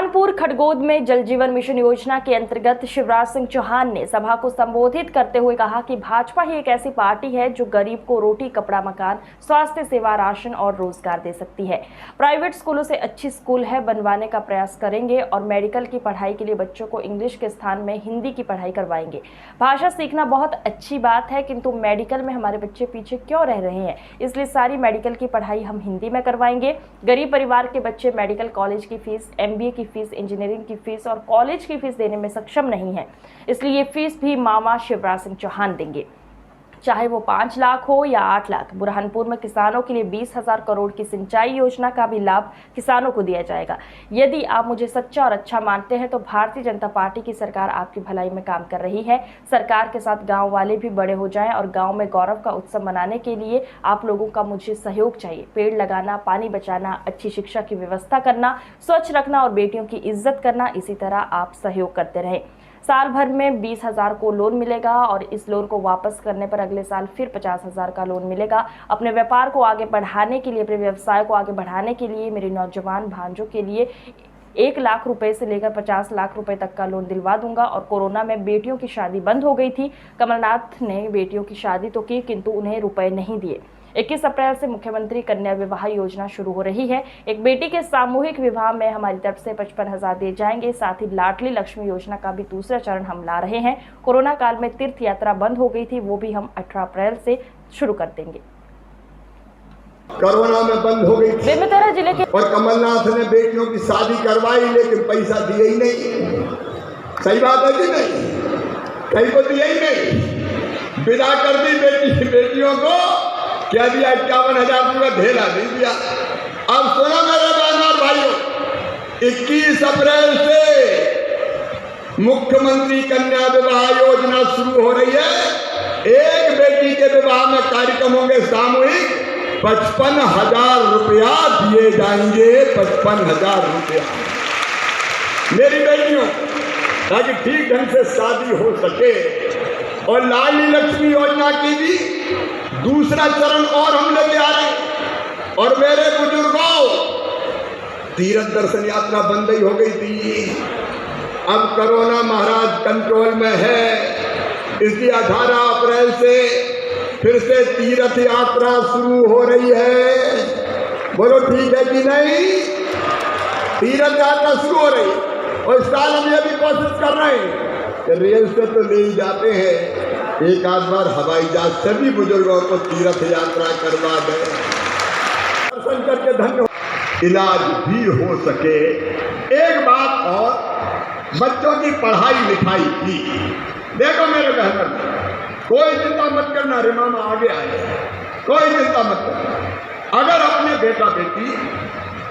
बुरहानपुर खड़गोद में जल जीवन मिशन योजना के अंतर्गत शिवराज सिंह चौहान ने सभा को संबोधित करते हुए कहा कि भाजपा ही एक ऐसी पार्टी है जो गरीब को रोटी, कपड़ा, मकान, स्वास्थ्य सेवा, राशन और रोजगार दे सकती है। प्राइवेट स्कूलों से अच्छी स्कूल है बनवाने का प्रयास करेंगे और मेडिकल की पढ़ाई के लिए बच्चों को इंग्लिश के स्थान में हिंदी की पढ़ाई करवाएंगे। भाषा सीखना बहुत अच्छी बात है, किंतु मेडिकल में हमारे बच्चे पीछे क्यों रह रहे हैं, इसलिए सारी मेडिकल की पढ़ाई हम हिंदी में करवाएंगे। गरीब परिवार के बच्चे मेडिकल कॉलेज की फीस, MBA की फीस, इंजीनियरिंग की फीस और कॉलेज की फीस देने में सक्षम नहीं है, इसलिए ये फीस भी मामा शिवराज सिंह चौहान देंगे, चाहे वो 5 लाख हो या 8 लाख। बुरहानपुर में किसानों के लिए 20,000 करोड़ की सिंचाई योजना का भी लाभ किसानों को दिया जाएगा। यदि आप मुझे सच्चा और अच्छा मानते हैं तो भारतीय जनता पार्टी की सरकार आपकी भलाई में काम कर रही है। सरकार के साथ गांव वाले भी बड़े हो जाएं और गांव में गौरव का उत्सव मनाने के लिए आप लोगों का मुझे सहयोग चाहिए। पेड़ लगाना, पानी बचाना, अच्छी शिक्षा की व्यवस्था करना, स्वच्छ रखना और बेटियों की इज्जत करना, इसी तरह आप सहयोग करते रहें। साल भर में 20,000 को लोन मिलेगा और इस लोन को वापस करने पर अगले साल फिर 50,000 का लोन मिलेगा। अपने व्यापार को आगे बढ़ाने के लिए, अपने व्यवसाय को आगे बढ़ाने के लिए मेरे नौजवान भांजों के लिए 1 लाख रुपए से लेकर 50 लाख रुपए तक का लोन दिलवा दूंगा। और कोरोना में बेटियों की शादी बंद हो गई थी। कमलनाथ ने बेटियों की शादी तो की, किंतु उन्हें रुपए नहीं दिए। 21 अप्रैल से मुख्यमंत्री कन्या विवाह योजना शुरू हो रही है। एक बेटी के सामूहिक विवाह में हमारी तरफ से 55,000 दिए जाएंगे। साथ ही लाडली लक्ष्मी योजना का भी दूसरा चरण हम ला रहे हैं। कोरोना काल में तीर्थ यात्रा बंद हो गई थी, वो भी हम 18 अप्रैल से शुरू कर देंगे। कोरोना में बंद हो गई थी बेमेतरा जिले के और कमलनाथ ने बेटियों की शादी करवाई, लेकिन पैसा दिया ही नहीं। सही बात है कि नहीं? कहीं को दिया ही नहीं, विदा कर दी बेटियों को। क्या दिया? 51,000 का ढेला नहीं दिया। अब सुनो मेरे बहन और भाइयों, 21 अप्रैल से मुख्यमंत्री कन्या विवाह योजना शुरू हो रही है। एक बेटी के विवाह में कार्यक्रम होंगे सामूहिक। 55,000 रुपया दिए जाएंगे, 55,000 रुपया मेरी बेटियों, ताकि ठीक ढंग से शादी हो सके। और लाडली लक्ष्मी योजना की भी दूसरा चरण और हम लेके आ रहे हैं। और मेरे बुजुर्गों, तीर्थ दर्शन यात्रा बंद ही हो गई थी। अब कोरोना महाराज कंट्रोल में है, इसलिए 18 अप्रैल से फिर से तीर्थ यात्रा शुरू हो रही है। बोलो ठीक है कि नहीं? तीर्थ यात्रा शुरू हो रही है। और इस साल हम ये भी कोशिश कर रहे हैं कि रेल से तो ले ही जाते हैं, एक आध बार हवाई जहाज से भी बुजुर्गों को तीर्थ यात्रा करवा दें, दर्शन करके धन्य इलाज भी हो सके। एक बात और, बच्चों की पढ़ाई लिखाई की देखो मेरे बहन, कोई चिंता मत करना, रे मामा आगे आए, कोई चिंता मत करना। अगर अपने बेटा बेटी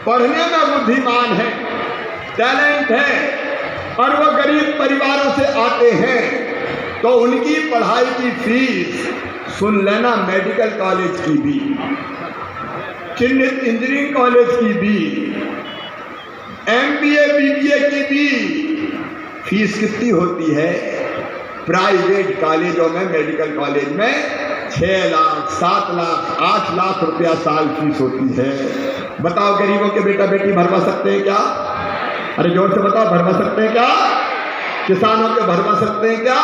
पढ़ने में बुद्धिमान है, टैलेंट है और वो गरीब परिवारों से आते हैं, तो उनकी पढ़ाई की फीस सुन लेना, मेडिकल कॉलेज की भी, चिन्हित इंजीनियरिंग कॉलेज की भी, MBA BBA की भी फीस कितनी होती है? प्राइवेट कॉलेजों में, मेडिकल कॉलेज में 6 लाख, 7 लाख, 8 लाख रुपया साल फीस होती है। बताओ गरीबों के बेटा बेटी भरवा सकते हैं क्या? अरे जोर से बताओ, भरवा सकते हैं क्या? किसानों के भरवा सकते हैं क्या?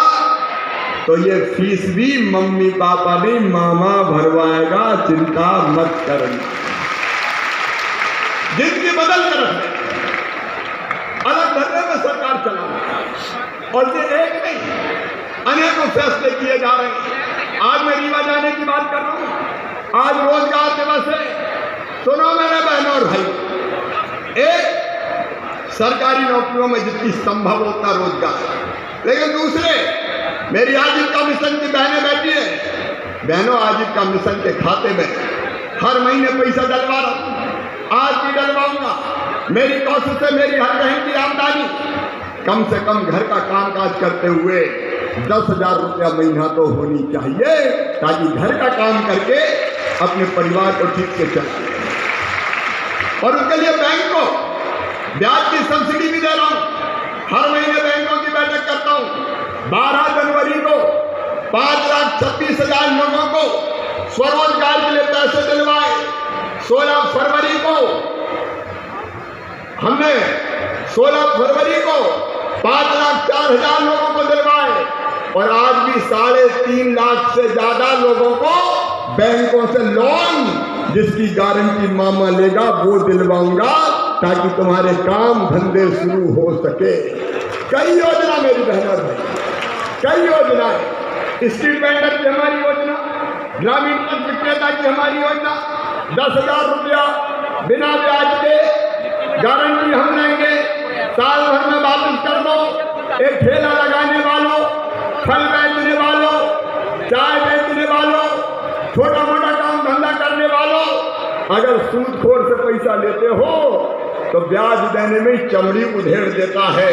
तो ये फीस भी मम्मी पापा नहीं, मामा भरवाएगा, चिंता मत करना। जिंदगी बदल कर रखने, अलग धरने में सरकार चला और ये एक नहीं, अनेकों फैसले किए जा रहे हैं। आज मैं रीवा जाने की बात कर रहा हूं। आज रोजगार दिवस है। सुनो मेरे बहनों और भाई, एक सरकारी नौकरियों में जितनी संभव होता रोजगार, लेकिन दूसरे मेरी आजीविका मिशन की बहनें बैठी है। बहनों, आजीविका मिशन के खाते में हर महीने पैसा डलवा रहा हूं, आज भी डलवाऊंगा। मेरी कोशिश है, मेरी हर बहन की आमदनी कम से कम घर का कामकाज करते हुए 10,000 रुपया महीना तो होनी चाहिए, ताकि घर का काम करके अपने परिवार को ठीक से चलाए। और उसके लिए बैंक को ब्याज की सब्सिडी भी दे रहा हूं। हर महीने बैंकों की बैठक करता हूं। 12 जनवरी को 5,36,000 लोगों को स्वरोजगार के लिए पैसे दिलवाए। 16 फरवरी को हमने 16 फरवरी को 5,04,000 लोगों को दिलवाए और आज भी 3.5 लाख से ज्यादा लोगों को बैंकों से लोन जिसकी गारंटी मामा लेगा वो दिलवाऊंगा ताकि तुम्हारे काम धंधे शुरू हो सके। कई योजना मेरी बहनों भाई, कई योजनाएं, स्ट्रीट वेंडर की हमारी योजना, ग्रामीण पथ विक्रेता की हमारी योजना, 10,000 रुपया बिना ब्याज के गारंटी हम लेंगे, साल भर में वापस कर दो। एक ठेला लगाने वालों, फल बेचने वालों, चाय बेचने वालों, छोटा मोटा काम धंधा करने वालों, अगर सूदखोर से पैसा लेते हो तो ब्याज देने में चमड़ी उधेड़ देता है।